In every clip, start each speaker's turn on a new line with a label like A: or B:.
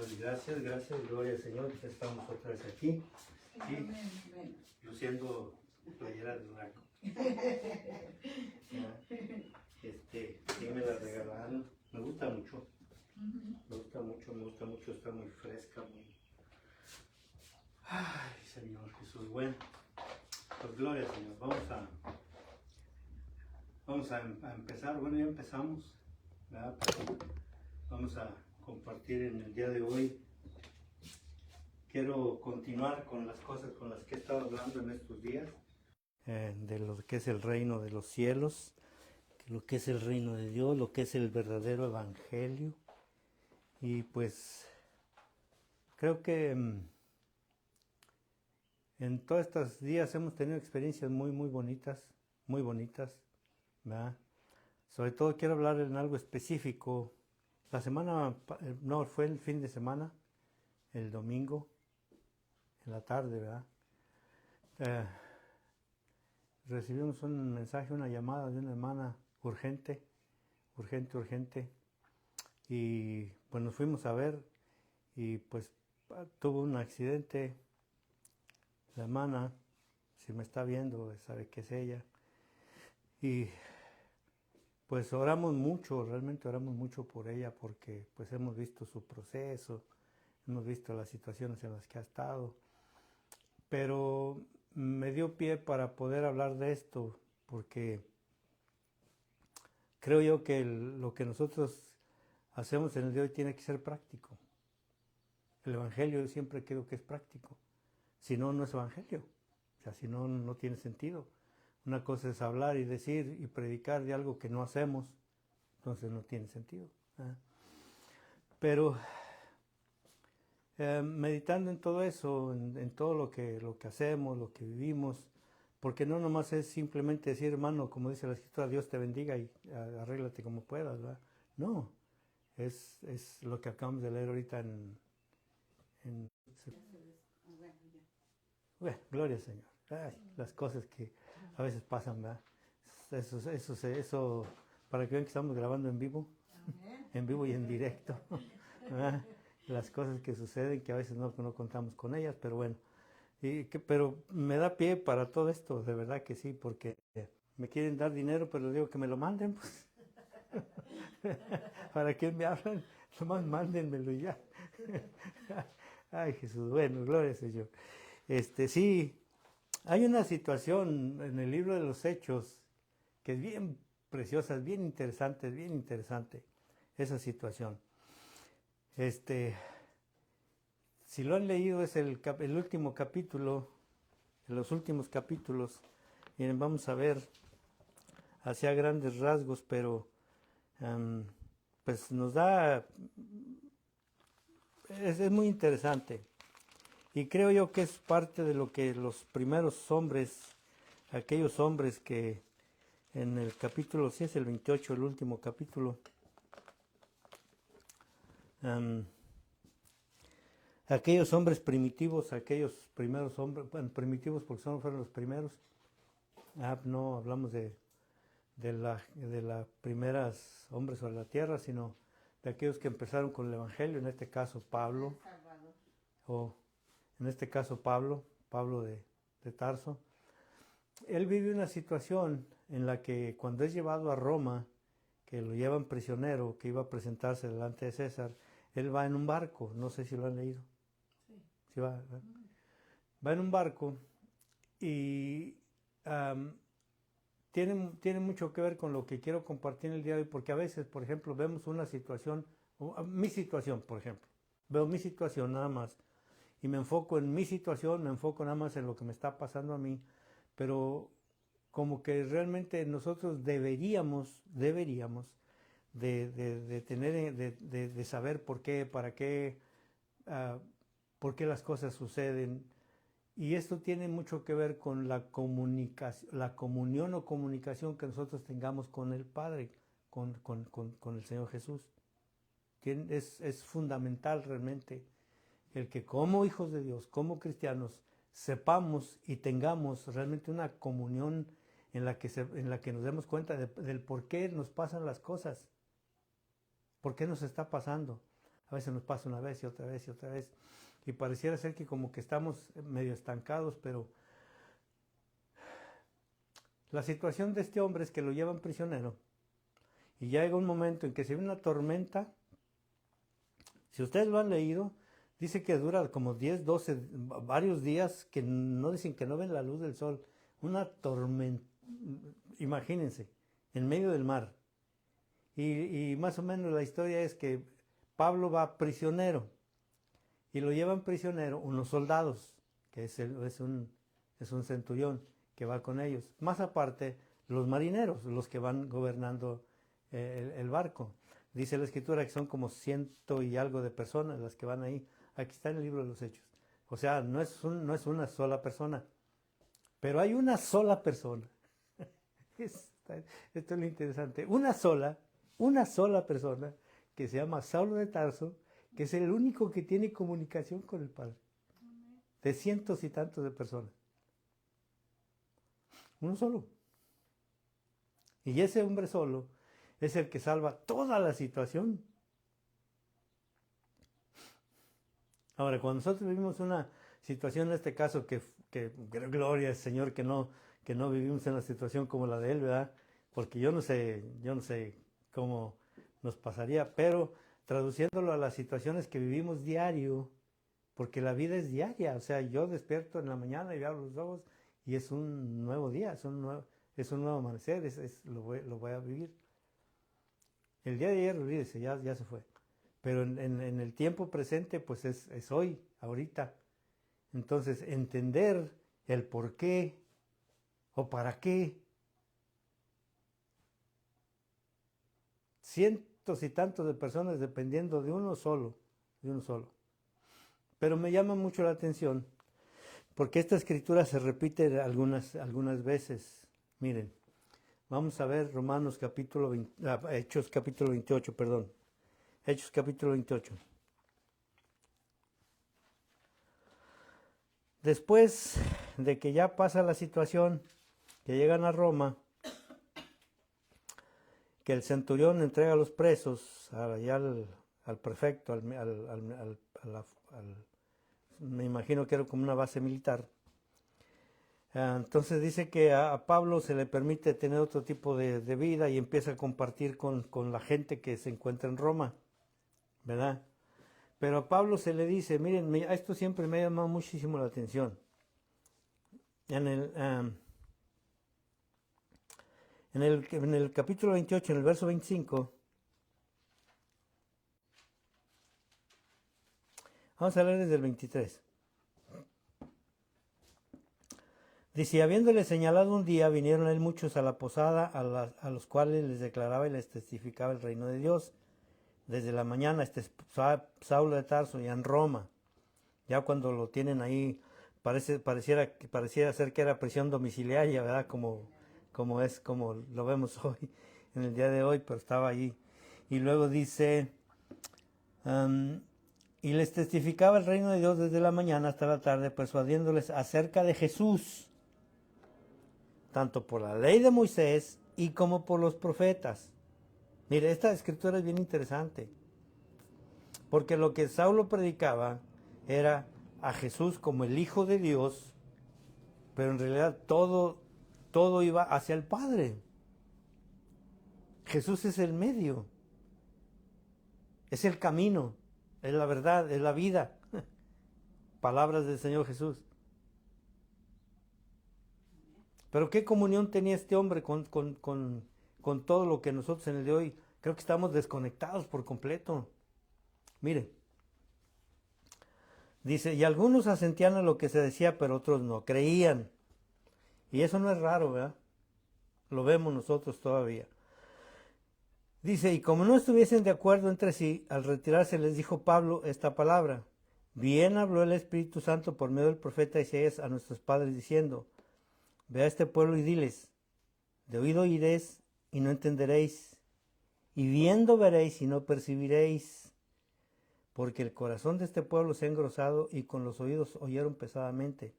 A: Pues gracias, gloria al Señor, que estamos otra vez aquí y luciendo playera de Durango. Sí me la regalaron, me gusta mucho, está muy fresca, muy... Ay, Señor Jesús, bueno, pues gloria al Señor, vamos a empezar, bueno ya empezamos, ¿verdad? Pero vamos a compartir en el día de hoy. Quiero continuar con las cosas con las que he estado hablando en estos días, de lo que es el reino de los cielos, lo que es el reino de Dios, lo que es el verdadero evangelio. Y pues creo que en todos estos días hemos tenido experiencias muy bonitas, ¿verdad? Sobre todo quiero hablar en algo específico. La semana, no, fue el fin de semana, el domingo, en la tarde, ¿verdad? Recibimos un mensaje, una llamada de una hermana urgente, y pues nos fuimos a ver y pues tuvo un accidente. La hermana, si me está viendo, sabe que es ella. Y pues realmente oramos mucho por ella porque pues hemos visto su proceso, hemos visto las situaciones en las que ha estado. Pero me dio pie para poder hablar de esto porque creo yo que lo que nosotros hacemos en el día de hoy tiene que ser práctico. El evangelio yo siempre creo que es práctico. Si no, no es evangelio. O sea, si no, no tiene sentido. Una cosa es hablar y decir y predicar de algo que no hacemos, entonces no tiene sentido. Pero meditando en todo eso, en todo lo que hacemos, lo que vivimos, porque no nomás es simplemente decir, hermano, como dice la Escritura, Dios te bendiga y arréglate como puedas, ¿verdad? No, es lo que acabamos de leer ahorita en bueno, gloria al Señor. Ay, las cosas que a veces pasan, ¿verdad? Eso, para que vean que estamos grabando en vivo y en directo, ¿verdad? Las cosas que suceden que a veces no contamos con ellas, pero bueno. Pero me da pie para todo esto, de verdad que sí, porque me quieren dar dinero, pero les digo que me lo manden, pues. ¿Para qué me hablan? Nomás mándenmelo y ya. Ay, Jesús, bueno, gloria al Señor. Sí, hay una situación en el libro de los Hechos que es bien preciosa, es bien interesante esa situación. Si lo han leído es el último capítulo, los últimos capítulos. Miren, vamos a ver hacia grandes rasgos, pero pues nos da, es muy interesante. Y creo yo que es parte de lo que los primeros hombres, aquellos hombres que en el capítulo, si es el 28, el último capítulo, aquellos hombres primitivos, aquellos primeros hombres, bueno, primitivos porque fueron los primeros, no hablamos de las primeras hombres sobre la tierra, sino de aquellos que empezaron con el Evangelio, en este caso Pablo, Pablo de Tarso. Él vive una situación en la que cuando es llevado a Roma, que lo llevan prisionero, que iba a presentarse delante de César, él va en un barco, no sé si lo han leído. Sí va en un barco y tiene mucho que ver con lo que quiero compartir en el día de hoy, porque a veces, por ejemplo, vemos una situación, mi situación, por ejemplo, veo mi situación nada más, y me enfoco en mi situación, me enfoco nada más en lo que me está pasando a mí, pero como que realmente nosotros deberíamos de tener, de saber por qué, para qué, por qué las cosas suceden. Y esto tiene mucho que ver con la comunicación, la comunión o comunicación que nosotros tengamos con el Padre, con el Señor Jesús. Es fundamental realmente el que como hijos de Dios, como cristianos, sepamos y tengamos realmente una comunión en la que nos demos cuenta del por qué nos pasan las cosas, por qué nos está pasando. A veces nos pasa una vez y otra vez y otra vez. Y pareciera ser que como que estamos medio estancados, pero la situación de este hombre es que lo llevan prisionero. Y ya llega un momento en que se ve una tormenta. Si ustedes lo han leído, dice que dura como 10, 12, varios días que no dicen que no ven la luz del sol. Una tormenta, imagínense, en medio del mar. Y más o menos la historia es que Pablo va prisionero y lo llevan prisionero unos soldados, que es un centurión que va con ellos. Más aparte, los marineros, los que van gobernando el barco. Dice la escritura que son como 100 y algo de personas las que van ahí. Aquí está en el libro de los Hechos. O sea, no es una sola persona, pero hay una sola persona. Esto es lo interesante. Una sola persona que se llama Saulo de Tarso, que es el único que tiene comunicación con el Padre. De cientos y tantos de personas. Uno solo. Y ese hombre solo es el que salva toda la situación. Ahora, cuando nosotros vivimos una situación, en este caso, que gloria al Señor que no vivimos en una situación como la de él, ¿verdad? Porque yo no sé cómo nos pasaría, pero traduciéndolo a las situaciones que vivimos diario, porque la vida es diaria, o sea, yo despierto en la mañana y abro los ojos y es un nuevo día, es un nuevo amanecer, lo voy a vivir. El día de ayer, olvídese, ya se fue. Pero en el tiempo presente, pues es hoy, ahorita. Entonces, entender el por qué o para qué. Cientos y tantos de personas dependiendo de uno solo. Pero me llama mucho la atención porque esta escritura se repite algunas veces. Miren, vamos a ver Romanos capítulo 20, Hechos capítulo 28, perdón. Hechos capítulo 28. Después de que ya pasa la situación, que llegan a Roma, que el centurión entrega a los presos allá al prefecto, me imagino que era como una base militar. Entonces dice que a Pablo se le permite tener otro tipo de vida y empieza a compartir con la gente que se encuentra en Roma, ¿verdad? Pero a Pablo se le dice, miren, esto siempre me ha llamado muchísimo la atención. En el capítulo 28, en el verso 25, vamos a leer desde el 23. Dice, habiéndole señalado un día, vinieron él muchos a la posada, a los cuales les declaraba y les testificaba el reino de Dios. Desde la mañana, Saulo de Tarso, ya en Roma. Ya cuando lo tienen ahí, pareciera ser que era prisión domiciliaria, ¿verdad? Como lo vemos hoy, en el día de hoy, pero estaba ahí. Y luego dice, y les testificaba el reino de Dios desde la mañana hasta la tarde, persuadiéndoles acerca de Jesús, tanto por la ley de Moisés y como por los profetas. Mire, esta escritura es bien interesante, porque lo que Saulo predicaba era a Jesús como el Hijo de Dios, pero en realidad todo iba hacia el Padre. Jesús es el medio, es el camino, es la verdad, es la vida. Palabras del Señor Jesús. Pero ¿qué comunión tenía este hombre con todo lo que nosotros en el de hoy? Creo que estamos desconectados por completo. Mire, dice, y algunos asentían a lo que se decía, pero otros no creían. Y eso no es raro, ¿verdad? Lo vemos nosotros todavía. Dice, y como no estuviesen de acuerdo entre sí, al retirarse les dijo Pablo esta palabra. Bien habló el Espíritu Santo por medio del profeta Isaías a nuestros padres diciendo, ve a este pueblo y diles, de oído oiréis y no entenderéis, y viendo veréis y no percibiréis, porque el corazón de este pueblo se ha engrosado y con los oídos oyeron pesadamente,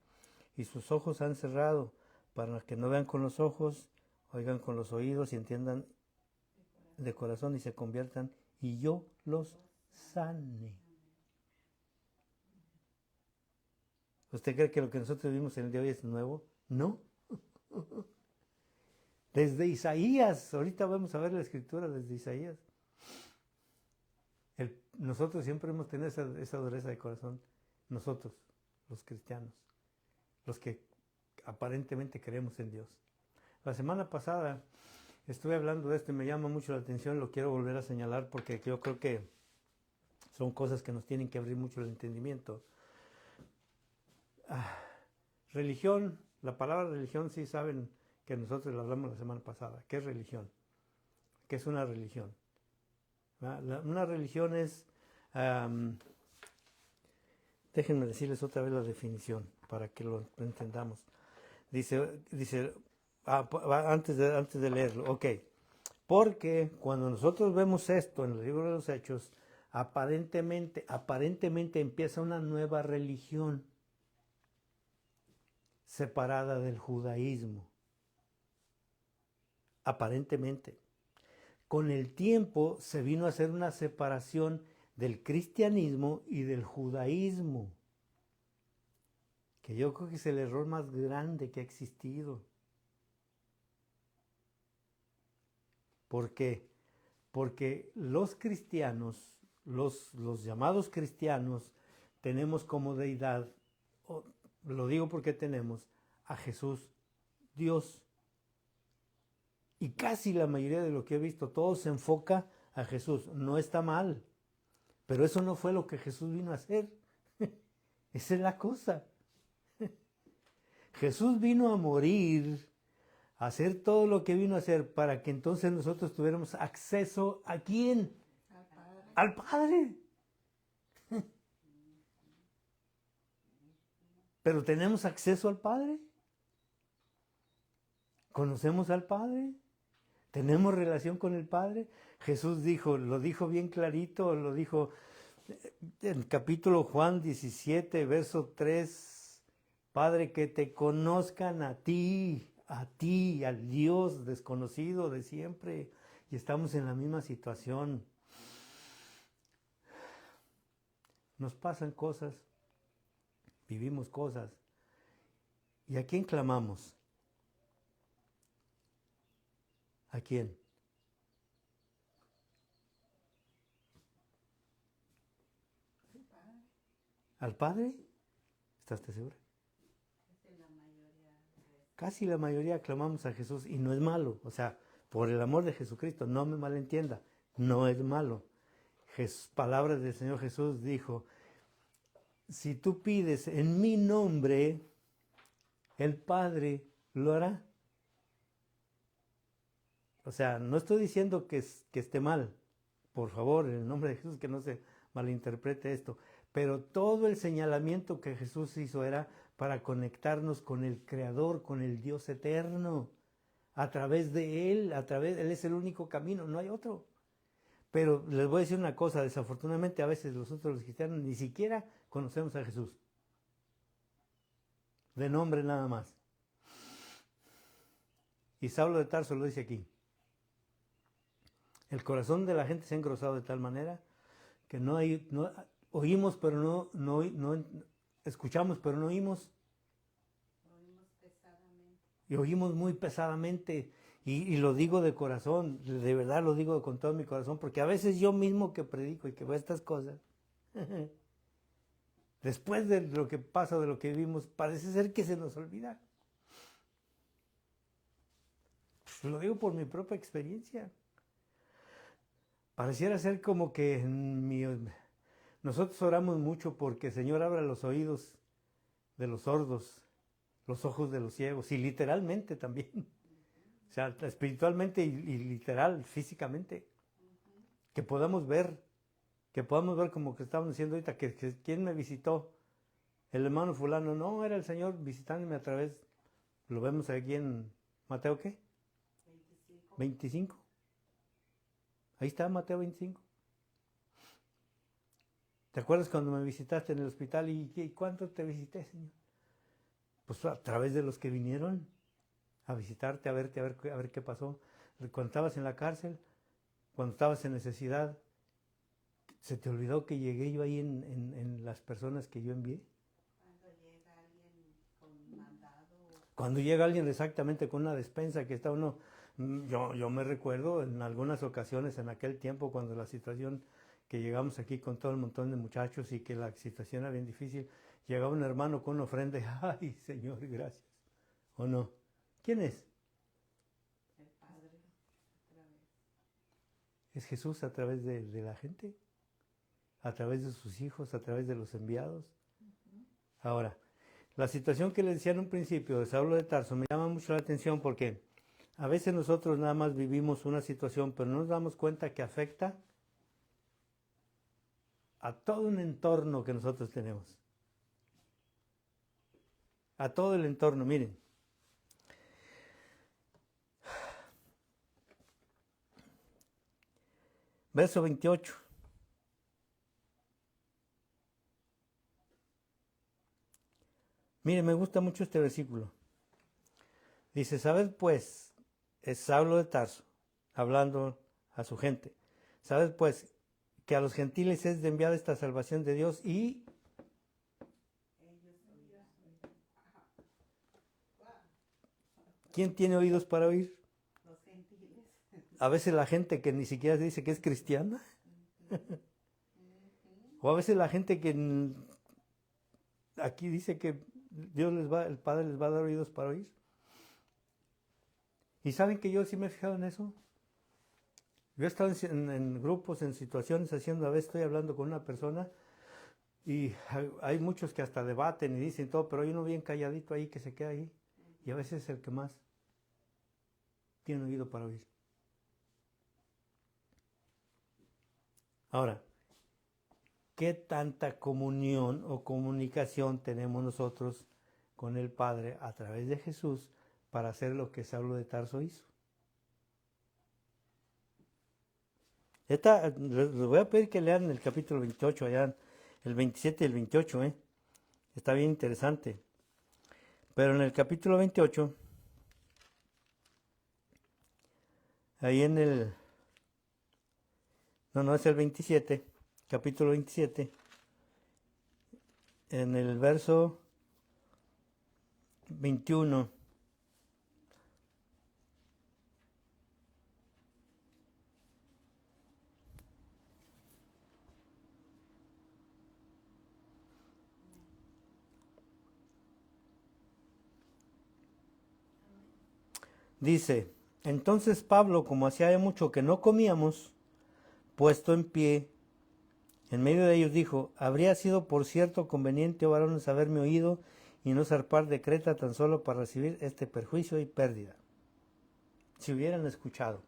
A: y sus ojos han cerrado, para que no vean con los ojos, oigan con los oídos y entiendan de corazón y se conviertan, y yo los sane. ¿Usted cree que lo que nosotros vivimos en el día de hoy es nuevo? No. Desde Isaías, ahorita vamos a ver la escritura desde Isaías. Nosotros siempre hemos tenido esa dureza de corazón. Nosotros, los cristianos, los que aparentemente creemos en Dios. La semana pasada estuve hablando de esto y me llama mucho la atención, lo quiero volver a señalar porque yo creo que son cosas que nos tienen que abrir mucho el entendimiento. Religión, la palabra religión, sí saben que nosotros la hablamos la semana pasada. ¿Qué es religión? ¿Qué es una religión? Una religión es, déjenme decirles otra vez la definición para que lo entendamos. Dice antes de leerlo, ok, porque cuando nosotros vemos esto en el libro de los Hechos, aparentemente empieza una nueva religión separada del judaísmo. Aparentemente. Con el tiempo se vino a hacer una separación del cristianismo y del judaísmo, que yo creo que es el error más grande que ha existido. ¿Por qué? Porque los cristianos, los llamados cristianos, tenemos como deidad, lo digo porque tenemos a Jesús, Dios. Y casi la mayoría de lo que he visto, todo se enfoca a Jesús. No está mal, pero eso no fue lo que Jesús vino a hacer. Esa es la cosa. Padre vino a morir, a hacer todo lo que vino a hacer para que entonces nosotros tuviéramos acceso ¿a quién? Al Padre. Pero ¿tenemos acceso al Padre? ¿Conocemos al Padre? ¿Tenemos relación con el Padre? Jesús dijo, lo dijo bien clarito, lo dijo en el capítulo Juan 17, verso 3, Padre, que te conozcan a ti, al Dios desconocido de siempre. Y estamos en la misma situación. Nos pasan cosas, vivimos cosas. ¿Y a quién clamamos? ¿A quién? ¿Al Padre? ¿Estás segura? Casi la mayoría clamamos a Jesús y no es malo. O sea, por el amor de Jesucristo, no me malentienda, no es malo. Palabras del Señor Jesús dijo, si tú pides en mi nombre, el Padre lo hará. O sea, no estoy diciendo que esté mal. Por favor, en el nombre de Jesús, que no se malinterprete esto. Pero todo el señalamiento que Jesús hizo era para conectarnos con el Creador, con el Dios eterno. A través de Él, Él es el único camino, no hay otro. Pero les voy a decir una cosa, desafortunadamente a veces nosotros los cristianos ni siquiera conocemos a Jesús. De nombre nada más. Y Saulo de Tarso lo dice aquí. El corazón de la gente se ha engrosado de tal manera que oímos pero no escuchamos pero no oímos.
B: Oímos pesadamente.
A: Y oímos muy pesadamente. Y lo digo de corazón, de verdad lo digo con todo mi corazón, porque a veces yo mismo que predico y que veo estas cosas, después de lo que pasa, de lo que vivimos, parece ser que se nos olvida. Pues lo digo por mi propia experiencia. Pareciera ser como que nosotros oramos mucho porque el Señor abra los oídos de los sordos, los ojos de los ciegos, y literalmente también. O sea, espiritualmente y literal, físicamente. Que podamos ver como que estamos diciendo ahorita, que ¿quién me visitó? El hermano fulano, no, era el Señor visitándome a través, lo vemos aquí en Mateo, ¿qué? 25. Ahí está Mateo 25. ¿Te acuerdas cuando me visitaste en el hospital? ¿Y cuánto te visité, Señor? Pues a través de los que vinieron a visitarte, a ver qué pasó. Cuando estabas en la cárcel, cuando estabas en necesidad, ¿Se te olvidó que llegué yo ahí en las personas que yo envié?
B: Cuando llega alguien con mandado.
A: Cuando llega alguien exactamente con una despensa que está uno, yo me recuerdo en algunas ocasiones en aquel tiempo cuando la situación que llegamos aquí con todo el montón de muchachos y que la situación era bien difícil, llegaba un hermano con una ofrenda y, ay Señor, gracias. ¿O no? ¿Quién es?
B: El Padre, otra vez.
A: Es Jesús a través de la gente, a través de sus hijos, a través de los enviados. Ahora, la situación que les decía en un principio de Saulo de Tarso me llama mucho la atención porque a veces nosotros nada más vivimos una situación, pero no nos damos cuenta que afecta a todo un entorno que nosotros tenemos. A todo el entorno, miren. Verso 28. Miren, me gusta mucho este versículo. Dice, ¿sabed pues? Es Saulo de Tarso, hablando a su gente. ¿Sabed pues que a los gentiles es de enviar esta salvación de Dios y ¿quién tiene oídos para oír?
B: Los gentiles.
A: A veces la gente que ni siquiera dice que es cristiana. O a veces la gente que aquí dice que el Padre les va a dar oídos para oír. ¿Y saben que yo sí me he fijado en eso? Yo he estado en grupos, en situaciones haciendo, a veces estoy hablando con una persona y hay muchos que hasta debaten y dicen todo, pero hay uno bien calladito ahí que se queda ahí. Y a veces es el que más tiene oído para oír. Ahora, ¿qué tanta comunión o comunicación tenemos nosotros con el Padre a través de Jesús para hacer lo que Saulo de Tarso hizo? Les voy a pedir que lean el capítulo 28, allá el 27 y el 28, está bien interesante. Pero en el capítulo 28, ahí en el... No, es el 27, capítulo 27, en el verso 21. Dice, entonces Pablo, como hacía ya mucho que no comíamos, puesto en pie, en medio de ellos dijo, habría sido por cierto conveniente, oh varones, haberme oído y no zarpar de Creta tan solo para recibir este perjuicio y pérdida. Si hubieran escuchado.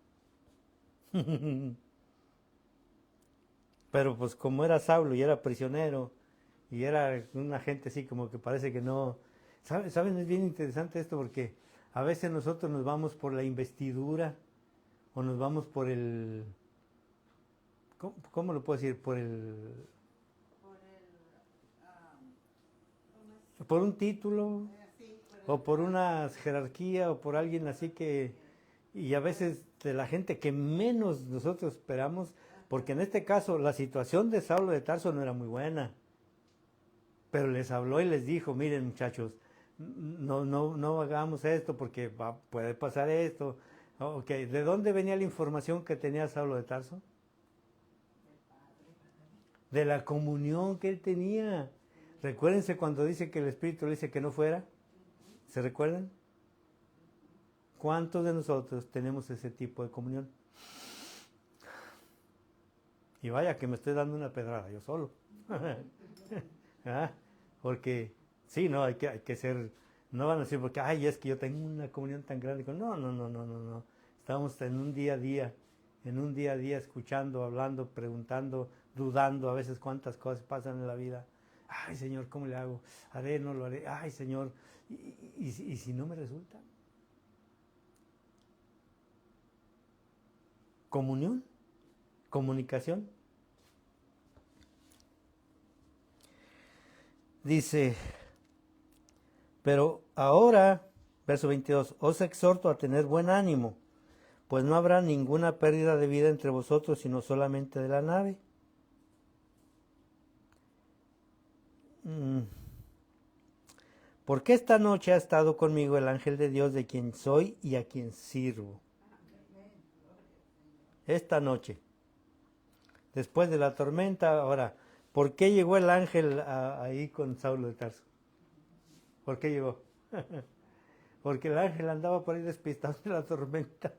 A: Pero pues como era Saulo y era prisionero y era una gente así como que parece que no... ¿Saben? Es bien interesante esto porque a veces nosotros nos vamos por la investidura o nos vamos por el... ¿Cómo lo puedo decir? Por un título o por una jerarquía o por alguien así que... Y a veces de la gente que menos nosotros esperamos, porque en este caso la situación de Saulo de Tarso no era muy buena. Pero les habló y les dijo, miren muchachos, no hagamos esto porque puede pasar esto. Okay. ¿De dónde venía la información que tenía Saulo de Tarso? De la comunión que él tenía. Recuérdense cuando dice que el Espíritu le dice que no fuera. ¿Se recuerdan? ¿Cuántos de nosotros tenemos ese tipo de comunión? Y vaya que me estoy dando una pedrada yo solo. ¿Ah? Porque, sí, no, hay que ser, no van a decir porque, ay, es que yo tengo una comunión tan grande. No. Estamos en un día a día escuchando, hablando, preguntando, dudando a veces cuántas cosas pasan en la vida. Ay, Señor, ¿cómo le hago? ¿Haré, no lo haré? Ay, Señor, ¿y si no me resulta? Comunión, comunicación. Dice, pero ahora, verso 22, os exhorto a tener buen ánimo, pues no habrá ninguna pérdida de vida entre vosotros, sino solamente de la nave. Porque esta noche ha estado conmigo el ángel de Dios de quien soy y a quien sirvo. Esta noche. Después de la tormenta, ahora, ¿por qué llegó el ángel ahí con Saulo de Tarso? ¿Por qué llegó? Porque el ángel andaba por ahí despistado en la tormenta.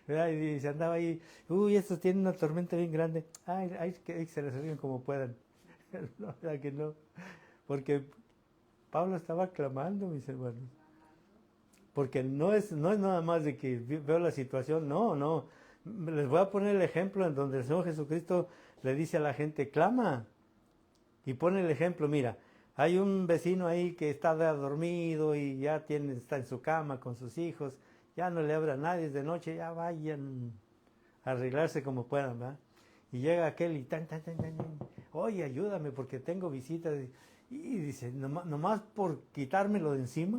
A: ¿Verdad? Y se andaba ahí, uy, estos tienen una tormenta bien grande. Ay, que se les ríen como puedan. No, ¿verdad que no? Porque Pablo estaba clamando, mis hermanos. Porque no es nada más de que veo la situación, no. Les voy a poner el ejemplo en donde el Señor Jesucristo le dice a la gente, clama. Y pone el ejemplo, mira, hay un vecino ahí que está dormido y ya está en su cama con sus hijos, ya no le habla a nadie, es de noche, ya vayan a arreglarse como puedan, ¿verdad? Y llega aquel y tan, oye, ayúdame porque tengo visitas. Y dice, nomás por quitármelo de encima,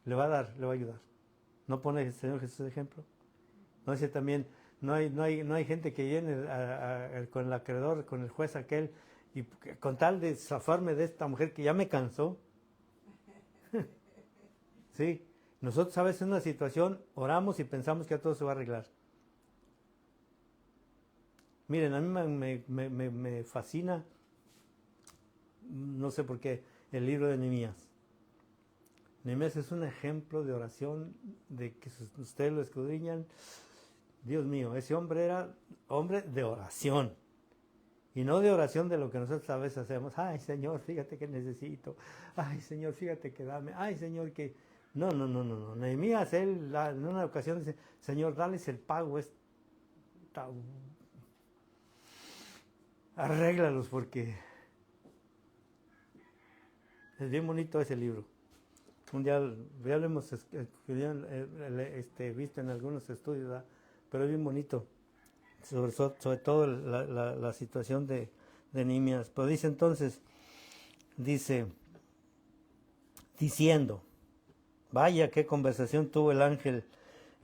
A: le va a ayudar. ¿No pone el Señor Jesús ejemplo? No dice también, no hay gente que llene con el acreedor, con el juez aquel, y con tal de zafarme de esta mujer que ya me cansó. Sí, nosotros a veces en una situación oramos y pensamos que a todo se va a arreglar. Miren, a mí me fascina, no sé por qué, el libro de Nehemías. Nehemías es un ejemplo de oración, de que ustedes lo escudriñan. Dios mío, ese hombre era hombre de oración. Y no de oración de lo que nosotros a veces hacemos. Ay, Señor, fíjate que necesito. Ay, Señor, fíjate que dame. Ay, Señor, que... No. Nehemías, él en una ocasión dice, Señor, dales el pago. Arréglalos porque es bien bonito ese libro. Un día ya lo hemos visto en algunos estudios, ¿verdad? Pero es bien bonito. Sobre todo la situación de Nehemías. Pero dice entonces, diciendo, vaya qué conversación tuvo el ángel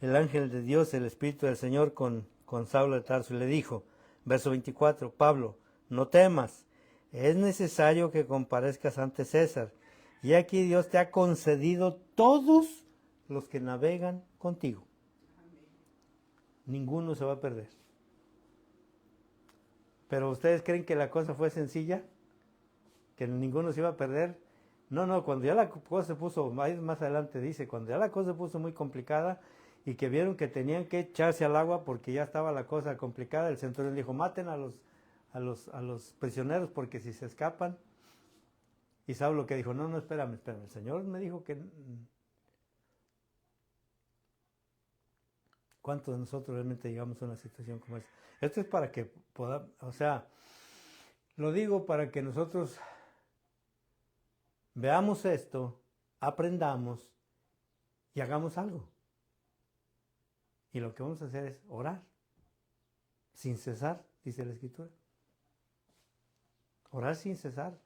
A: de Dios, el Espíritu del Señor con Saulo de Tarso, y le dijo, verso 24, Pablo, no temas, es necesario que comparezcas ante César, y aquí Dios te ha concedido todos los que navegan contigo. Ninguno se va a perder. Pero ¿ustedes creen que la cosa fue sencilla? ¿Que ninguno se iba a perder? No, cuando ya la cosa se puso, más adelante dice, cuando ya la cosa se puso muy complicada y que vieron que tenían que echarse al agua porque ya estaba la cosa complicada, el centurión dijo, maten a los prisioneros porque si se escapan. Y Saulo que dijo, no, espérame, el Señor me dijo que... ¿Cuántos de nosotros realmente llegamos a una situación como esa? Esto es para que podamos, lo digo para que nosotros veamos esto, aprendamos y hagamos algo. Y lo que vamos a hacer es orar, sin cesar, dice la Escritura. Orar sin cesar.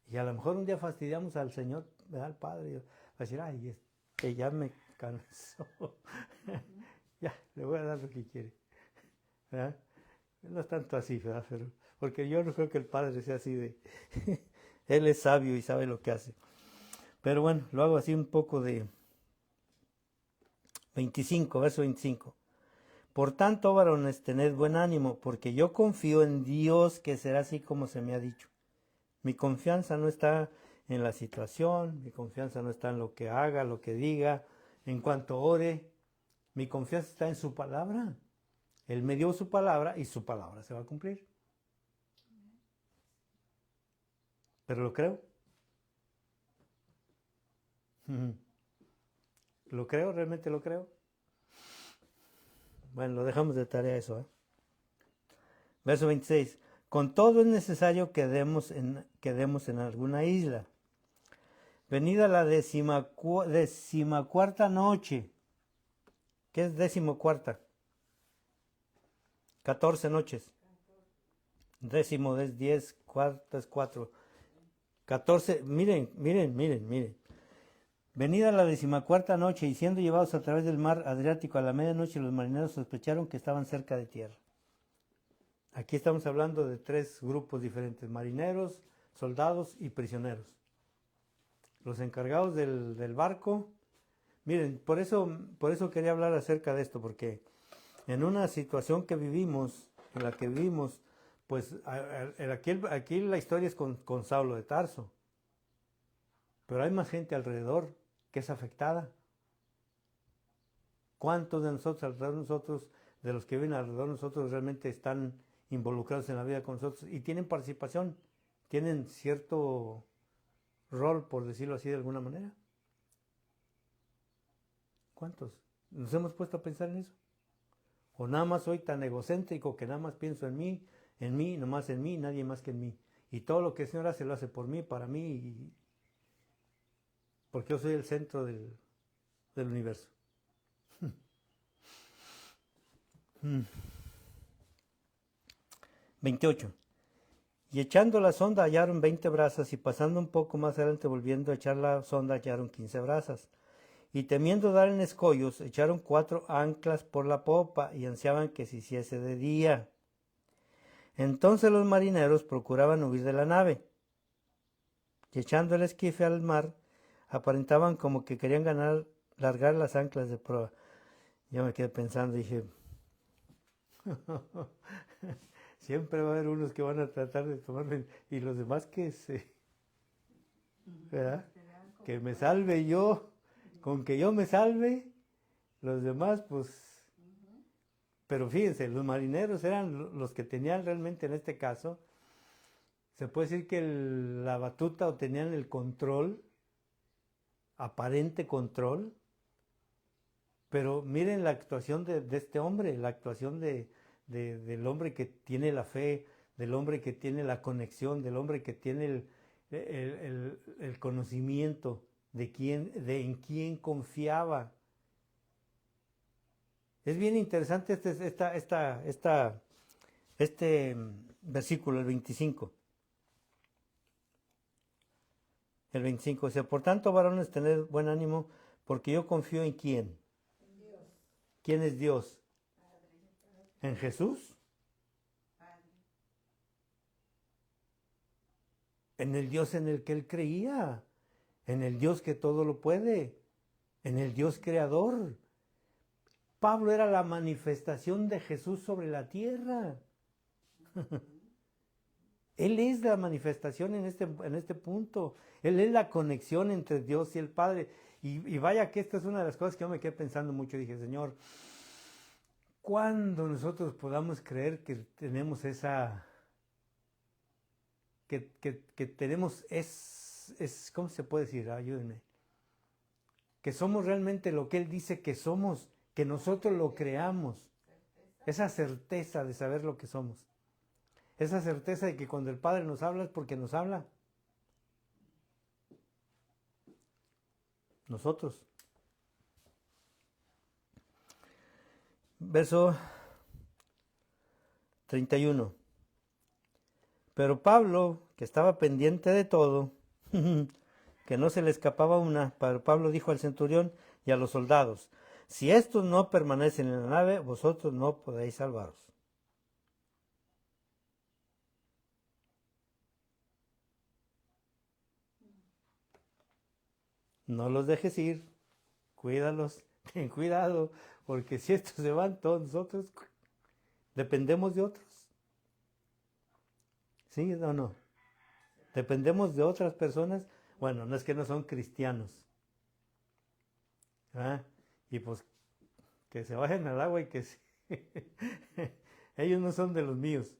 A: Y a lo mejor un día fastidiamos al Señor, al Padre, va a decir, ay, que ya me cansó. Ya, le voy a dar lo que quiere. ¿Verdad? No es tanto así, ¿verdad? Pero, porque yo no creo que el Padre sea así de... Él es sabio y sabe lo que hace. Pero bueno, lo hago así un poco de 25, verso 25. Por tanto, varones, tened buen ánimo, porque yo confío en Dios que será así como se me ha dicho. Mi confianza no está en la situación, mi confianza no está en lo que haga, lo que diga, en cuanto ore. Mi confianza está en su palabra. Él me dio su palabra y su palabra se va a cumplir. Pero lo creo. ¿Lo creo? ¿Realmente lo creo? Bueno, lo dejamos de tarea eso. Verso 26. Con todo es necesario que quedemos en alguna isla. Venida la decimacuarta noche. ¿Qué es decimocuarta? 14 noches. Décimo es 10, cuarta es 4. 14, miren. Venida la decimacuarta noche y siendo llevados a través del mar Adriático a la medianoche, los marineros sospecharon que estaban cerca de tierra. Aquí estamos hablando de 3 grupos diferentes: marineros, soldados y prisioneros. Los encargados del barco. Miren, por eso quería hablar acerca de esto, porque en una situación que vivimos, en la que vivimos, pues aquí la historia es con Saulo de Tarso, pero hay más gente alrededor que es afectada. ¿Cuántos de nosotros, alrededor de nosotros, de los que viven alrededor de nosotros, realmente están involucrados en la vida con nosotros y tienen participación, tienen cierto rol, por decirlo así de alguna manera? ¿Cuántos? ¿Nos hemos puesto a pensar en eso? ¿O nada más soy tan egocéntrico que nada más pienso en mí, nomás en mí, nadie más que en mí? Y todo lo que el Señor hace, lo hace por mí, para mí, porque yo soy el centro del universo. 28. Y echando la sonda hallaron 20 brazas, y pasando un poco más adelante, volviendo a echar la sonda, hallaron 15 brazas. Y temiendo dar en escollos, echaron 4 anclas por la popa, y ansiaban que se hiciese de día. Entonces los marineros procuraban huir de la nave, y echando el esquife al mar, aparentaban como que querían largar las anclas de proa. Yo me quedé pensando, dije, siempre va a haber unos que van a tratar de tomarme, y los demás ¿verdad? Que me salve yo, con que yo me salve, los demás pues... Pero fíjense, los marineros eran los que tenían realmente, en este caso, se puede decir que la batuta, o tenían el control, aparente control. Pero miren la actuación de este hombre, la actuación del hombre que tiene la fe, del hombre que tiene la conexión, del hombre que tiene el conocimiento de en quién confiaba. Es bien interesante este versículo, el 25. El 25 dice: por tanto, varones, tened buen ánimo, porque yo confío en quién.
B: Dios.
A: ¿Quién es Dios?
B: Padre.
A: ¿En Jesús?
B: Padre.
A: En el Dios en el que él creía, en el Dios que todo lo puede, en el Dios creador. Pablo era la manifestación de Jesús sobre la tierra. Él es la manifestación en este punto. Él es la conexión entre Dios y el Padre. Y vaya que esta es una de las cosas que yo me quedé pensando mucho. Dije, Señor, ¿cuándo nosotros podamos creer que tenemos que tenemos ¿cómo se puede decir? Ayúdenme. Que somos realmente lo que Él dice que somos, que nosotros lo creamos. Esa certeza de saber lo que somos. Esa certeza de que cuando el Padre nos habla es porque nos habla. Nosotros. Verso 31. Pero Pablo, que estaba pendiente de todo, que no se le escapaba una, Pablo dijo al centurión y a los soldados: si estos no permanecen en la nave, vosotros no podéis salvaros. No los dejes ir, cuídalos, ten cuidado, porque si estos se van, todos nosotros dependemos de otros. ¿Sí o no? Dependemos de otras personas. Bueno, no es que no son cristianos. ¿Ah? Y pues que se bajen al agua y que ellos no son de los míos.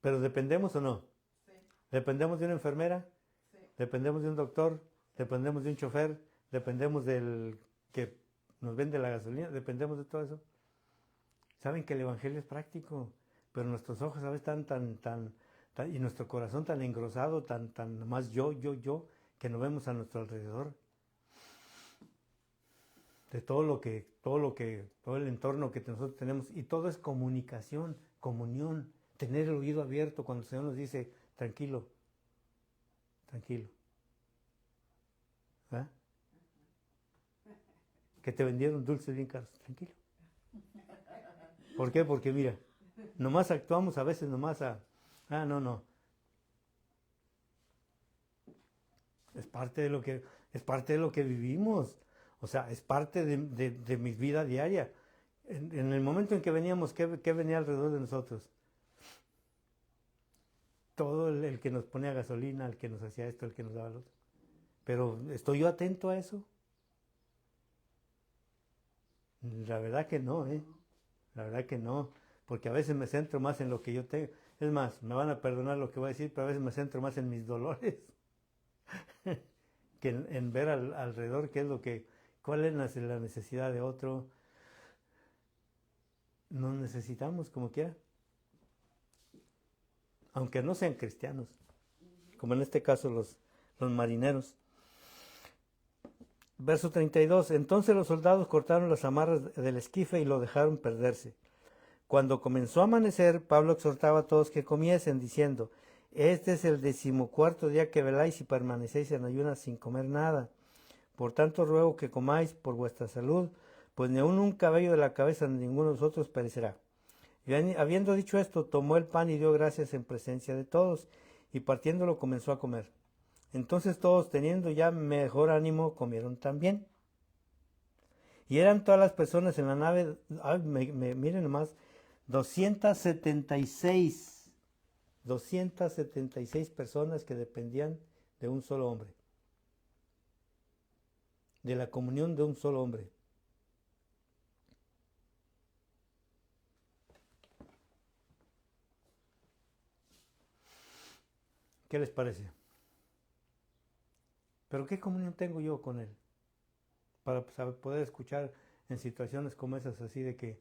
A: Pero ¿dependemos o no?
B: Sí.
A: ¿Dependemos de una enfermera?
B: Sí.
A: ¿Dependemos de un doctor? ¿Dependemos de un chofer? ¿Dependemos del que nos vende la gasolina? ¿Dependemos de todo eso? Saben que el evangelio es práctico, pero nuestros ojos a veces están y nuestro corazón tan engrosado, tan más yo, que no vemos a nuestro alrededor. De todo el entorno que nosotros tenemos. Y todo es comunicación, comunión, tener el oído abierto cuando el Señor nos dice, tranquilo, tranquilo. ¿Ah? Que te vendieron dulces bien caros, tranquilo. ¿Por qué? Porque mira, Nomás actuamos a veces nomás no. Es parte de lo que vivimos. O sea, es parte de mi vida diaria. En el momento en que veníamos, ¿qué venía alrededor de nosotros? Todo el que nos ponía gasolina, el que nos hacía esto, el que nos daba lo otro. Pero ¿estoy yo atento a eso? La verdad que no, ¿eh? La verdad que no. Porque a veces me centro más en lo que yo tengo. Es más, me van a perdonar lo que voy a decir, pero a veces me centro más en mis dolores que en ver alrededor qué es cuál es la necesidad de otro. Nos necesitamos como quiera. Aunque no sean cristianos. Como en este caso los marineros. Verso 32. Entonces los soldados cortaron las amarras del esquife y lo dejaron perderse. Cuando comenzó a amanecer, Pablo exhortaba a todos que comiesen, diciendo: este es el 14º día que veláis y permanecéis en ayunas sin comer nada. Por tanto ruego que comáis por vuestra salud, pues ni aun un cabello de la cabeza de ninguno de vosotros perecerá. Y habiendo dicho esto, tomó el pan y dio gracias en presencia de todos, y partiéndolo comenzó a comer. Entonces todos, teniendo ya mejor ánimo, comieron también. Y eran todas las personas en la nave, miren nomás, 276 personas que dependían de un solo hombre, de la comunión de un solo hombre. ¿Qué les parece? ¿Pero qué comunión tengo yo con él? Para poder escuchar en situaciones como esas, así de que...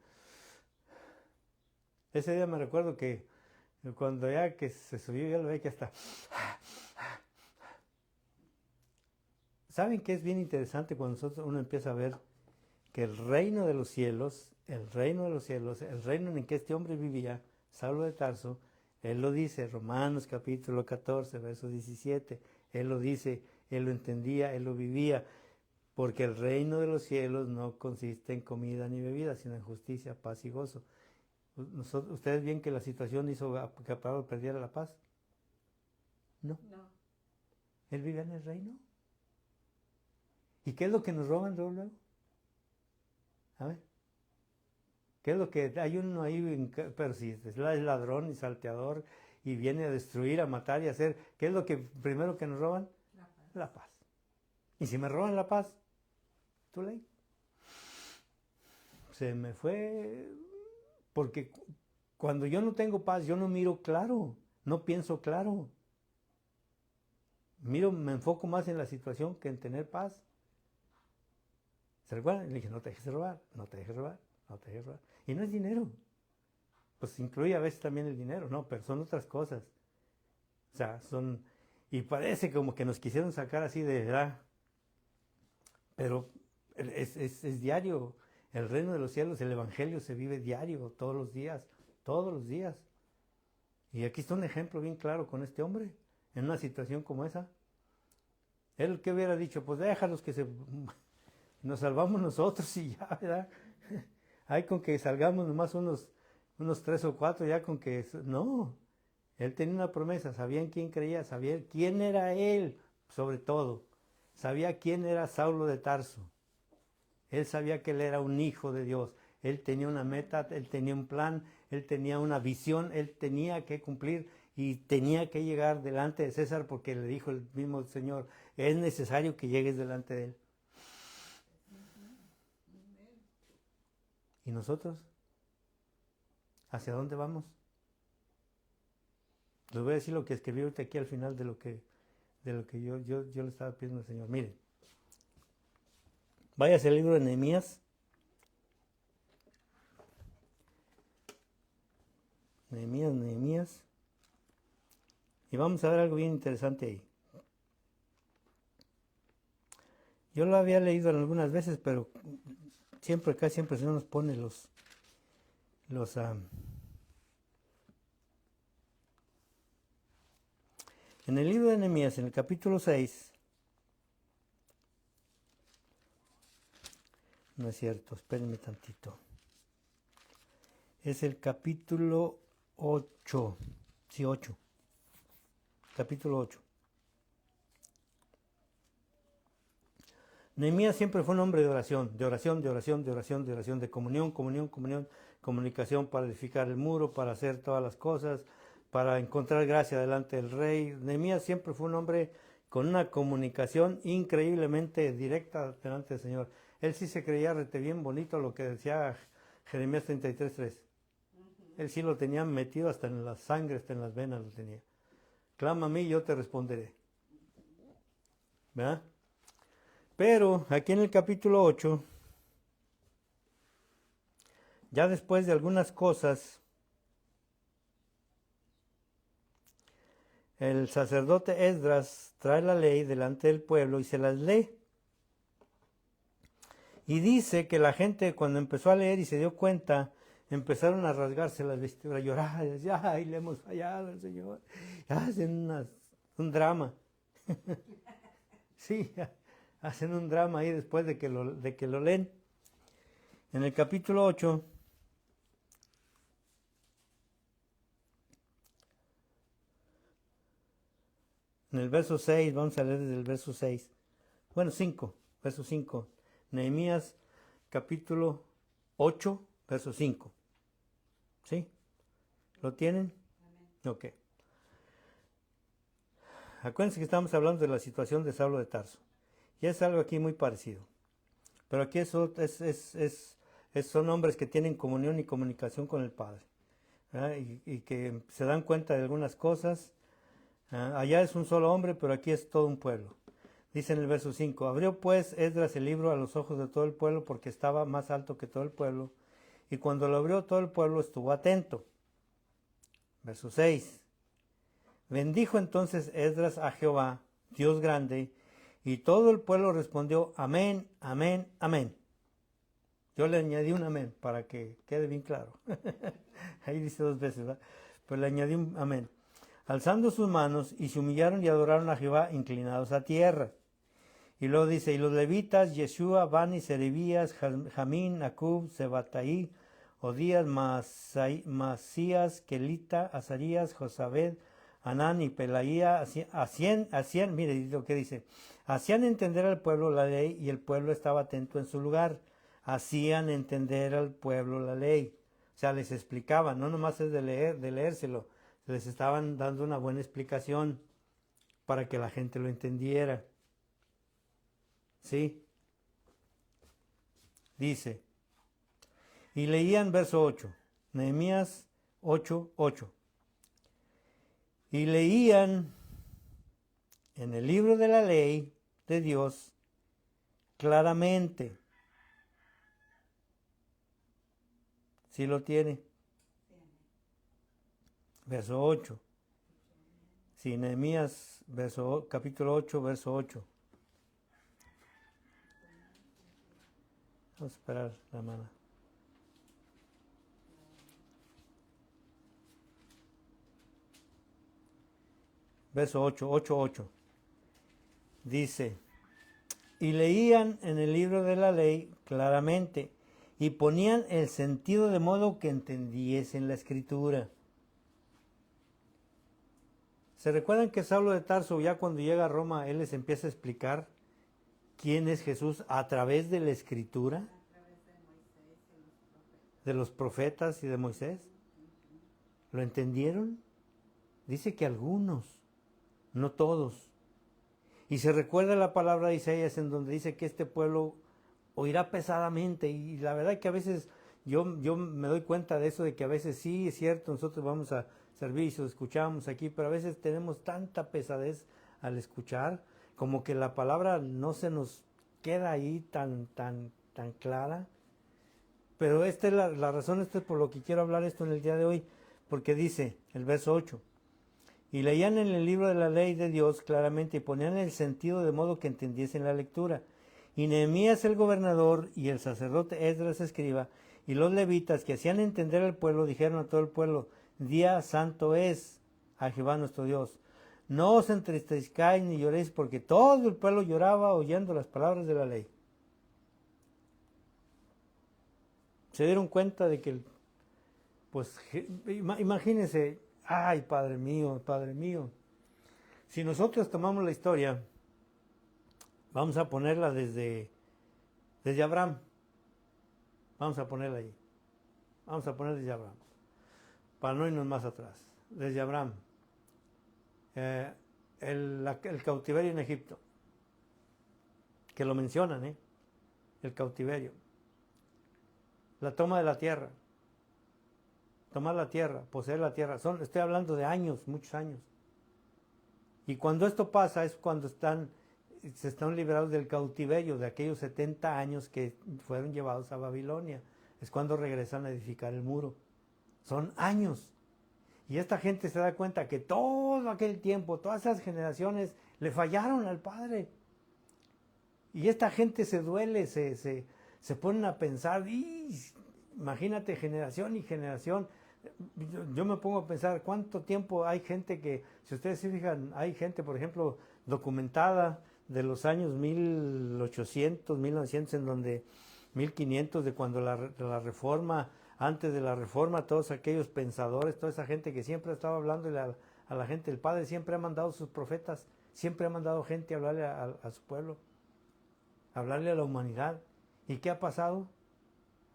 A: Ese día me recuerdo que cuando ya que se subió, ya lo veía que hasta... ¿Saben qué es bien interesante cuando uno empieza a ver que el reino de los cielos, el reino en el que este hombre vivía, Saulo de Tarso, él lo dice, Romanos capítulo 14, verso 17, él lo dice, él lo entendía, él lo vivía, porque el reino de los cielos no consiste en comida ni bebida, sino en justicia, paz y gozo. ¿Ustedes ven que la situación hizo que Pablo perdiera la paz? No. Él vivía en el reino. ¿Y qué es lo que nos roban luego? A ver. ¿Qué es lo que hay uno ahí, pero si es ladrón y salteador y viene a destruir, a matar y a hacer? ¿Qué es lo que primero que nos roban?
B: La paz.
A: La paz. Y si me roban la paz, tú ley. Se me fue, porque cuando yo no tengo paz, yo no miro claro, no pienso claro. Me enfoco más en la situación que en tener paz. ¿Se recuerdan? Le dije, no te dejes robar, no te dejes robar, no te dejes robar. Y no es dinero. Pues incluye a veces también el dinero, no, pero son otras cosas. O sea, y parece como que nos quisieron sacar así de edad. Pero es diario. El reino de los cielos, el evangelio se vive diario, todos los días, todos los días. Y aquí está un ejemplo bien claro con este hombre, en una situación como esa. Él que hubiera dicho, pues déjalos que nos salvamos nosotros y ya, ¿verdad? Hay con que salgamos nomás unos 3 o 4, ya con que... No, él tenía una promesa, sabía en quién creía, sabía quién era él, sobre todo. Sabía quién era Saulo de Tarso. Él sabía que él era un hijo de Dios. Él tenía una meta, él tenía un plan, él tenía una visión, él tenía que cumplir y tenía que llegar delante de César porque le dijo el mismo Señor, es necesario que llegues delante de él. ¿Y nosotros? ¿Hacia dónde vamos? Les voy a decir lo que escribí ahorita aquí al final de lo que yo le estaba pidiendo al Señor. Miren, váyase al libro de Nehemías. Nehemías. Y vamos a ver algo bien interesante ahí. Yo lo había leído algunas veces, pero siempre se nos pone en el libro de Nehemías, en el capítulo 6, no es cierto, espérenme tantito. Es el capítulo 8. Sí, 8. Capítulo 8. Nehemías siempre fue un hombre de oración, de comunión, comunicación para edificar el muro, para hacer todas las cosas, para encontrar gracia delante del rey. Nehemías siempre fue un hombre con una comunicación increíblemente directa delante del Señor. Él sí se creía rete bien bonito lo que decía Jeremías 33:3. Él sí lo tenía metido hasta en la sangre, hasta en las venas lo tenía. Clama a mí y yo te responderé. ¿Verdad? Pero aquí en el capítulo 8, ya después de algunas cosas, el sacerdote Esdras trae la ley delante del pueblo y se las lee. Y dice que la gente cuando empezó a leer y se dio cuenta, empezaron a rasgarse las vestiduras, a llorar, y decir, ay, le hemos fallado al Señor. Hacen un drama. Sí, hacen un drama ahí después de que lo leen. En el capítulo 8, en el verso 6, vamos a leer desde el verso 6. Bueno, 5, verso 5. Nehemías, capítulo 8, verso 5. ¿Sí? ¿Lo tienen? Ok. Acuérdense que estamos hablando de la situación de Saulo de Tarso. Y es algo aquí muy parecido. Pero aquí son hombres que tienen comunión y comunicación con el Padre. Y que se dan cuenta de algunas cosas. Allá es un solo hombre, pero aquí es todo un pueblo. Dice en el verso 5, abrió pues Esdras el libro a los ojos de todo el pueblo porque estaba más alto que todo el pueblo. Y cuando lo abrió todo el pueblo estuvo atento. Verso 6. Bendijo entonces Esdras a Jehová, Dios grande, y todo el pueblo respondió, amén, amén, amén. Yo le añadí un amén para que quede bien claro. Ahí dice 2 veces, ¿verdad? Pero le añadí un amén. Alzando sus manos, y se humillaron y adoraron a Jehová, inclinados a tierra. Y luego dice, y los levitas, Yeshua, Bani, Serebías, Jamín, Acub, Sebataí, Odías, Masías, Kelita, Azarías, Josabed, Anán y Pelaía, hacían, mire lo que dice, hacían entender al pueblo la ley y el pueblo estaba atento en su lugar. Hacían entender al pueblo la ley. O sea, les explicaban, no nomás es de leérselo, les estaban dando una buena explicación para que la gente lo entendiera. ¿Sí? Dice, y leían verso 8, Nehemías 8:8. Y leían en el libro de la ley de Dios claramente. ¿Sí lo tiene? Verso 8. Sí, Nehemías, capítulo 8, verso 8. Vamos a esperar la mano. Verso 8. Dice, y leían en el libro de la ley claramente, y ponían el sentido de modo que entendiesen la escritura. ¿Se recuerdan que Saulo de Tarso ya cuando llega a Roma, él les empieza a explicar quién es Jesús a través de la escritura? De los profetas y de Moisés. ¿Lo entendieron? Dice que algunos, no todos. Y se recuerda la palabra de Isaías en donde dice que este pueblo oirá pesadamente. Y la verdad que a veces yo me doy cuenta de eso, de que a veces sí es cierto, nosotros vamos a servicios, escuchamos aquí, pero a veces tenemos tanta pesadez al escuchar, como que la palabra no se nos queda ahí tan clara. Pero esta es la razón, esto es por lo que quiero hablar esto en el día de hoy, porque dice el verso 8, y leían en el libro de la ley de Dios claramente y ponían el sentido de modo que entendiesen la lectura. Y Nehemías el gobernador y el sacerdote Esdras escriba y los levitas que hacían entender al pueblo dijeron a todo el pueblo, día santo es a Jehová nuestro Dios. No os entristezcáis ni lloréis porque todo el pueblo lloraba oyendo las palabras de la ley. Se dieron cuenta de que pues imagínense, ay, Padre mío, si nosotros tomamos la historia, vamos a ponerla desde Abraham, vamos a ponerla ahí, vamos a poner desde Abraham, para no irnos más atrás, desde Abraham, el cautiverio en Egipto, que lo mencionan, el cautiverio, la toma de la tierra, tomar la tierra, poseer la tierra, estoy hablando de años, muchos años. Y cuando esto pasa es cuando se están liberados del cautiverio, de aquellos 70 años que fueron llevados a Babilonia. Es cuando regresan a edificar el muro. Son años. Y esta gente se da cuenta que todo aquel tiempo, todas esas generaciones le fallaron al Padre. Y esta gente se duele, se ponen a pensar, imagínate generación y generación. Yo me pongo a pensar cuánto tiempo hay gente que, si ustedes se fijan, hay gente, por ejemplo, documentada de los años 1800, 1900, en donde 1500, de cuando la reforma, antes de la reforma, todos aquellos pensadores, toda esa gente que siempre estaba hablando a la gente, el Padre siempre ha mandado sus profetas, siempre ha mandado gente a hablarle a su pueblo, a hablarle a la humanidad. ¿Y qué ha pasado?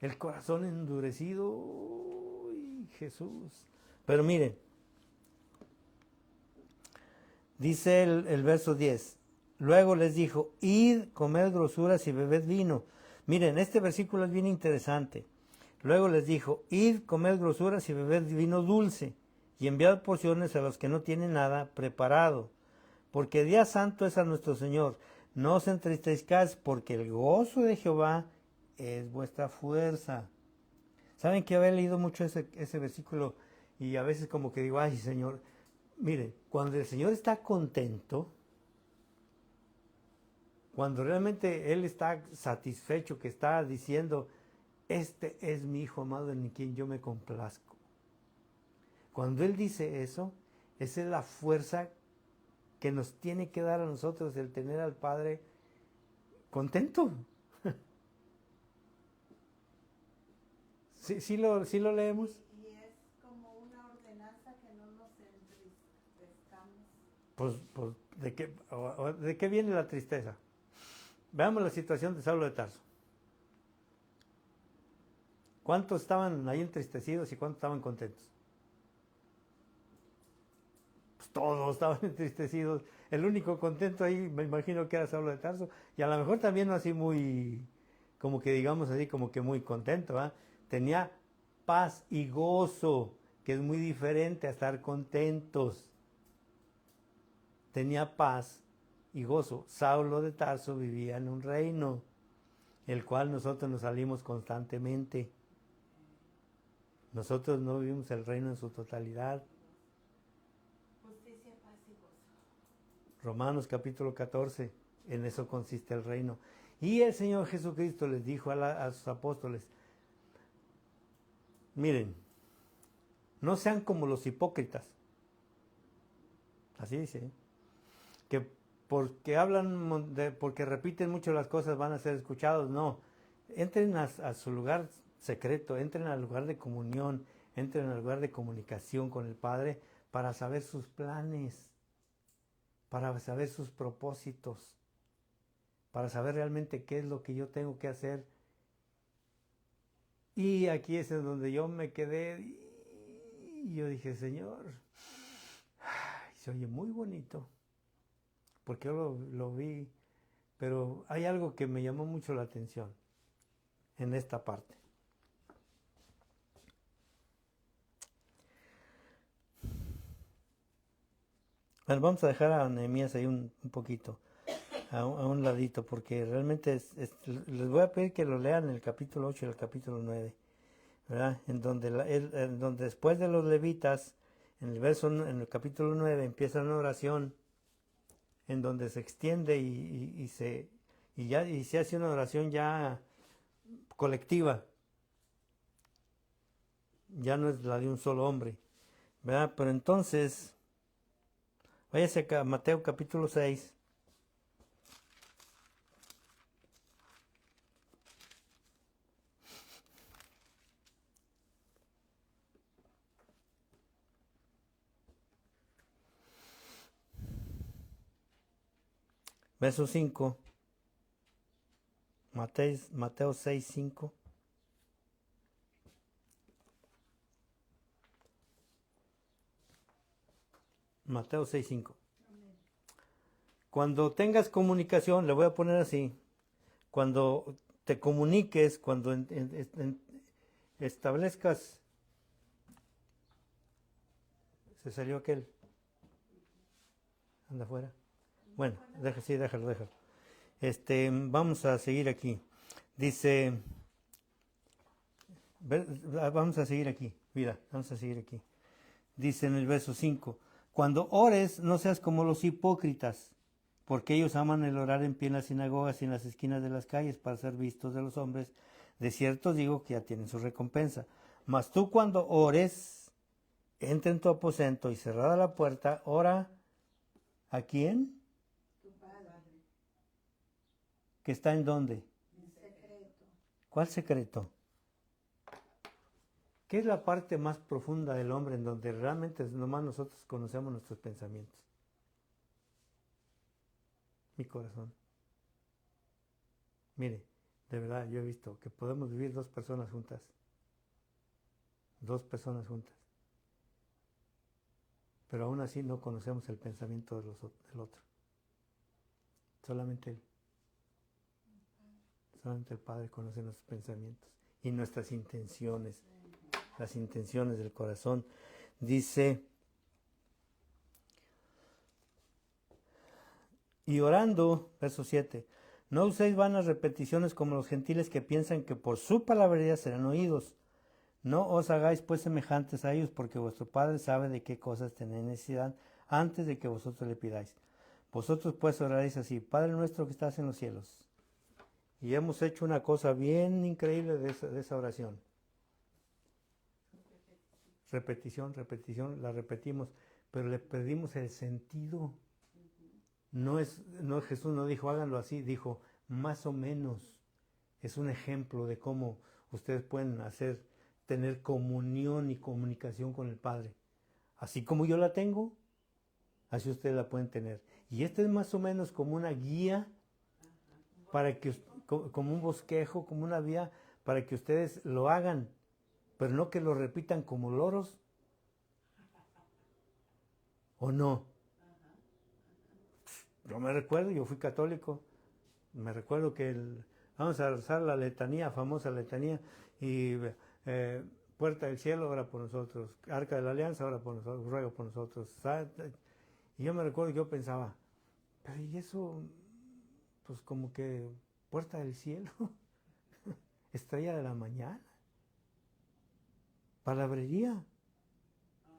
A: El corazón endurecido. Uy, Jesús. Pero miren, dice el verso 10. Luego les dijo, id, comed grosuras y bebed vino. Miren, este versículo es bien interesante. Luego les dijo, id, comed grosuras y bebed vino dulce, y enviad porciones a los que no tienen nada preparado, porque día santo es a nuestro Señor. No os entristezcáis, porque el gozo de Jehová es vuestra fuerza. ¿Saben que había leído mucho ese versículo? Y a veces como que digo, ay Señor, mire, cuando el Señor está contento, cuando realmente Él está satisfecho, que está diciendo, este es mi Hijo amado en quien yo me complazco. Cuando Él dice eso, esa es la fuerza que nos tiene que dar a nosotros el tener al Padre contento. ¿Sí lo leemos?
B: Y es como una ordenanza que no nos entristezcamos.
A: Pues ¿de qué viene la tristeza? Veamos la situación de Saulo de Tarso. ¿Cuántos estaban ahí entristecidos y cuántos estaban contentos? Pues todos estaban entristecidos. El único contento ahí me imagino que era Saulo de Tarso. Y a lo mejor también no así muy, como que digamos así, como que muy contento, ¿verdad? Tenía paz y gozo, que es muy diferente a estar contentos. Tenía paz y gozo. Saulo de Tarso vivía en un reino, el cual nosotros nos salimos constantemente. Nosotros no vivimos el reino en su totalidad.
B: Justicia, paz y gozo.
A: Romanos capítulo 14, en eso consiste el reino. Y el Señor Jesucristo les dijo a sus apóstoles, miren, no sean como los hipócritas. Así dice, que porque porque repiten mucho las cosas van a ser escuchados. No, entren a su lugar secreto, entren al lugar de comunión, entren al lugar de comunicación con el Padre para saber sus planes, para saber sus propósitos, para saber realmente qué es lo que yo tengo que hacer. Y aquí es en donde yo me quedé y yo dije, Señor, se oye muy bonito, porque yo lo vi, pero hay algo que me llamó mucho la atención en esta parte. Bueno, vamos a dejar a Nehemías ahí un poquito, a un ladito, porque realmente les voy a pedir que lo lean en el capítulo 8 y el capítulo 9, ¿verdad? En donde después de los levitas, en el capítulo 9 empieza una oración en donde se extiende y se hace una oración ya colectiva. Ya no es la de un solo hombre, ¿verdad? Pero entonces, váyase a Mateo capítulo 6. verso 5. Mateo 6, 5. Mateo 6, 5. Cuando tengas comunicación, le voy a poner así, cuando te comuniques, cuando establezcas, se salió aquel, anda afuera. Bueno, déjalo. Vamos a seguir aquí. Dice, vamos a seguir aquí, mira, vamos a seguir aquí. Dice en el verso 5, cuando ores no seas como los hipócritas, porque ellos aman el orar en pie en las sinagogas y en las esquinas de las calles para ser vistos de los hombres. De cierto digo que ya tienen su recompensa. Mas tú cuando ores, entra en tu aposento y cerrada la puerta, ora ¿a quién?
B: Tu Padre.
A: ¿Que está en dónde?
B: En secreto.
A: ¿Cuál secreto? ¿Qué es la parte más profunda del hombre en donde realmente nomás nosotros conocemos nuestros pensamientos? Mi corazón. Mire, de verdad yo he visto que podemos vivir dos personas juntas. Dos personas juntas. Pero aún así no conocemos el pensamiento del otro. Solamente Él. Solamente el Padre conoce nuestros pensamientos y nuestras intenciones, las intenciones del corazón. Dice, y orando, verso 7, no uséis vanas repeticiones como los gentiles que piensan que por su palabrería serán oídos. No os hagáis pues semejantes a ellos, porque vuestro Padre sabe de qué cosas tenéis necesidad antes de que vosotros le pidáis. Vosotros pues oraréis así, Padre nuestro que estás en los cielos. Y hemos hecho una cosa bien increíble de esa oración. Repetición, la repetimos, pero le perdimos el sentido. Jesús no dijo háganlo así, dijo más o menos. Es un ejemplo de cómo ustedes pueden tener comunión y comunicación con el Padre. Así como yo la tengo, así ustedes la pueden tener. Y este es más o menos como una guía para que, como un bosquejo, como una vía para que ustedes lo hagan, pero no que lo repitan como loros. ¿O no? Yo me recuerdo, yo fui católico, me recuerdo que vamos a rezar la letanía, famosa letanía, y Puerta del Cielo, ora por nosotros, Arca de la Alianza, ora por nosotros, ruega por nosotros. Y yo me recuerdo que yo pensaba, pero ¿y eso? Pues como que Puerta del Cielo, Estrella de la Mañana, palabrería,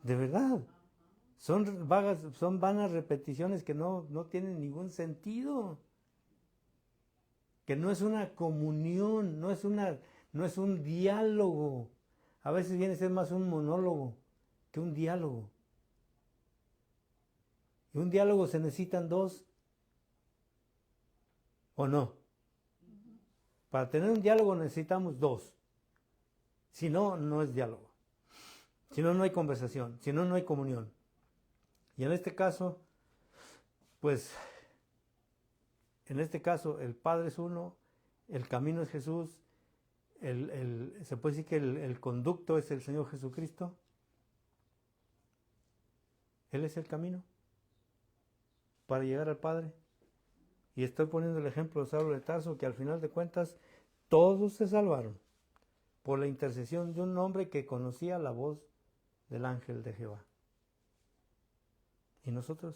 A: de verdad. Son vanas repeticiones que no tienen ningún sentido. Que no es una comunión, no es un diálogo. A veces viene a ser más un monólogo que un diálogo. Y un diálogo se necesitan dos. ¿O no? Para tener un diálogo necesitamos dos. Si no, no es diálogo. Si no, no hay conversación. Si no, no hay comunión. Y en este caso, pues, el Padre es uno, el camino es Jesús, se puede decir que el conducto es el Señor Jesucristo. Él es el camino para llegar al Padre. Y estoy poniendo el ejemplo de Saulo de Tarso, que al final de cuentas todos se salvaron por la intercesión de un hombre que conocía la voz del ángel de Jehová. ¿Y nosotros?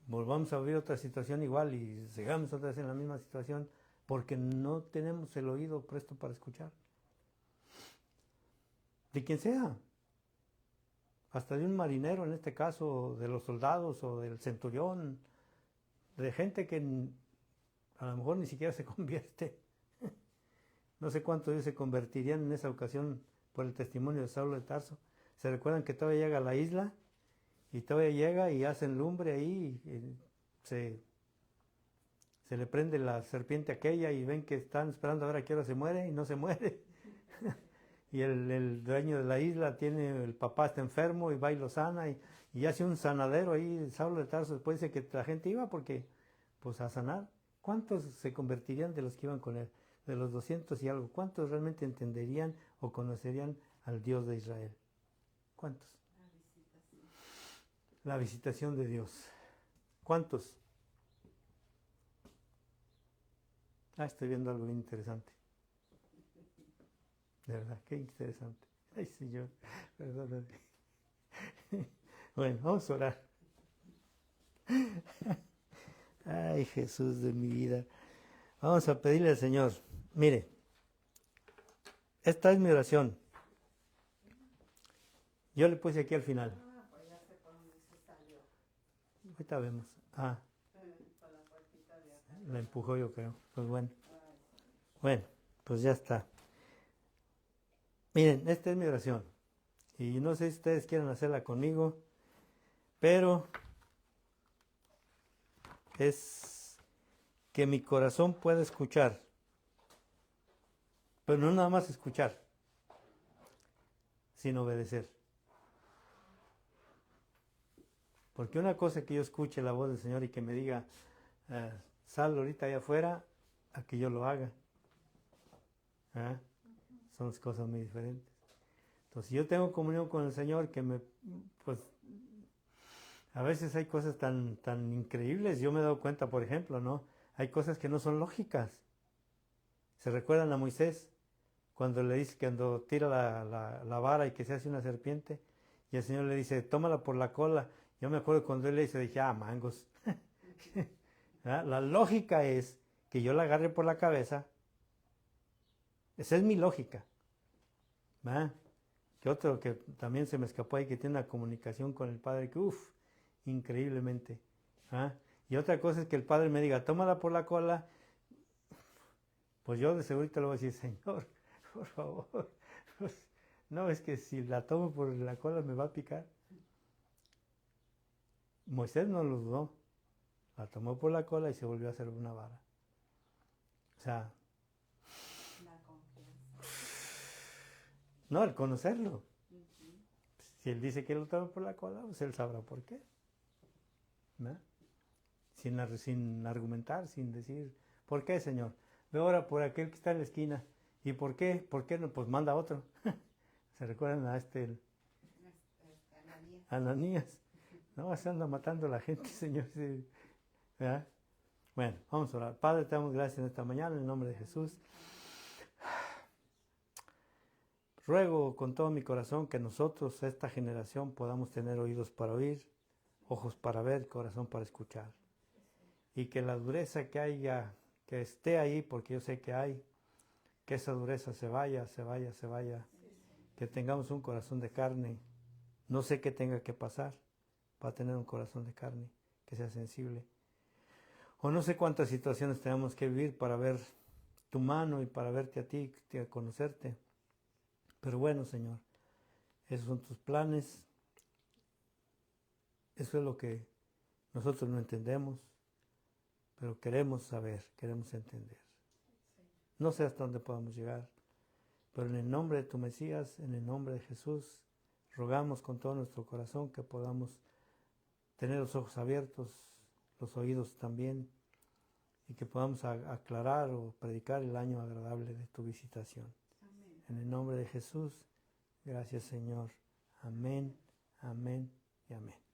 A: Volvamos a abrir otra situación igual y sigamos otra vez en la misma situación porque no tenemos el oído presto para escuchar. De quien sea. Hasta de un marinero en este caso, de los soldados o del centurión, de gente que a lo mejor ni siquiera se convierte. No sé cuántos ellos se convertirían en esa ocasión por el testimonio de Saulo de Tarso. ¿Se recuerdan que todavía llega a la isla? Y todavía llega y hacen lumbre ahí, y se le prende la serpiente aquella y ven que están esperando a ver a qué hora se muere y no se muere. y el dueño de la isla el papá está enfermo y va y lo sana y hace un sanadero ahí, Saulo de Tarso. Después dice que la gente iba porque, pues a sanar. ¿Cuántos se convertirían de los que iban con él? De los 200 y algo. ¿Cuántos realmente entenderían o conocerían al Dios de Israel? ¿Cuántos? La visitación de Dios. ¿Cuántos? Estoy viendo algo bien interesante. De verdad, qué interesante. Ay, Señor, perdóname. Bueno, vamos a orar. Ay, Jesús de mi vida. Vamos a pedirle al Señor. Mire, esta es mi oración. Yo le puse aquí al final.
B: Pues ya sé por dónde se salió.
A: Ahorita vemos.
B: Por la puertita de acá.
A: La empujó yo creo. Pues bueno. Bueno, pues ya está. Miren, esta es mi oración. Y no sé si ustedes quieren hacerla conmigo, pero es que mi corazón pueda escuchar. Pero no nada más escuchar, sino obedecer. Porque una cosa es que yo escuche la voz del Señor y que me diga, sal ahorita allá afuera, a que yo lo haga. Son las cosas muy diferentes. Entonces, si yo tengo comunión con el Señor, pues, a veces hay cosas tan increíbles. Yo me he dado cuenta, por ejemplo, ¿no? Hay cosas que no son lógicas. ¿Se recuerdan a Moisés? Cuando le dice, cuando tira la vara y que se hace una serpiente, y el Señor le dice, tómala por la cola. Yo me acuerdo cuando él le dice, dije, mangos. La lógica es que yo la agarre por la cabeza. Esa es mi lógica. Que otro que también se me escapó ahí, que tiene una comunicación con el Padre, que increíblemente. Y otra cosa es que el Padre me diga, tómala por la cola. Pues yo de segurito le voy a decir, Señor, por favor. No, es que si la tomo por la cola me va a picar. Moisés no lo dudó. La tomó por la cola y se volvió a hacer una vara. O sea,
B: La confianza.
A: no, el conocerlo. Si él dice que lo toma por la cola, pues él sabrá por qué. ¿No? Sin argumentar, sin decir, ¿por qué, Señor? Ve ahora por aquel que está en la esquina. ¿Y por qué? ¿Por qué no? Pues manda otro. ¿Se recuerdan a Ananías? No, se anda matando a la gente, Señor. ¿Verdad? Bueno, vamos a orar. Padre, te damos gracias en esta mañana, en el nombre de Jesús. Ruego con todo mi corazón que nosotros, esta generación, podamos tener oídos para oír, ojos para ver, corazón para escuchar. Y que la dureza que haya, que esté ahí, porque yo sé que hay, que esa dureza se vaya. Que tengamos un corazón de carne. No sé qué tenga que pasar para tener un corazón de carne, que sea sensible. O no sé cuántas situaciones tenemos que vivir para ver tu mano y para verte a ti, conocerte. Pero bueno, Señor, esos son tus planes. Eso es lo que nosotros no entendemos, pero queremos saber, queremos entender. No sé hasta dónde podamos llegar, pero en el nombre de tu Mesías, en el nombre de Jesús, rogamos con todo nuestro corazón que podamos tener los ojos abiertos, los oídos también, y que podamos aclarar o predicar el año agradable de tu visitación. Amén. En el nombre de Jesús, gracias Señor. Amén, amén y amén.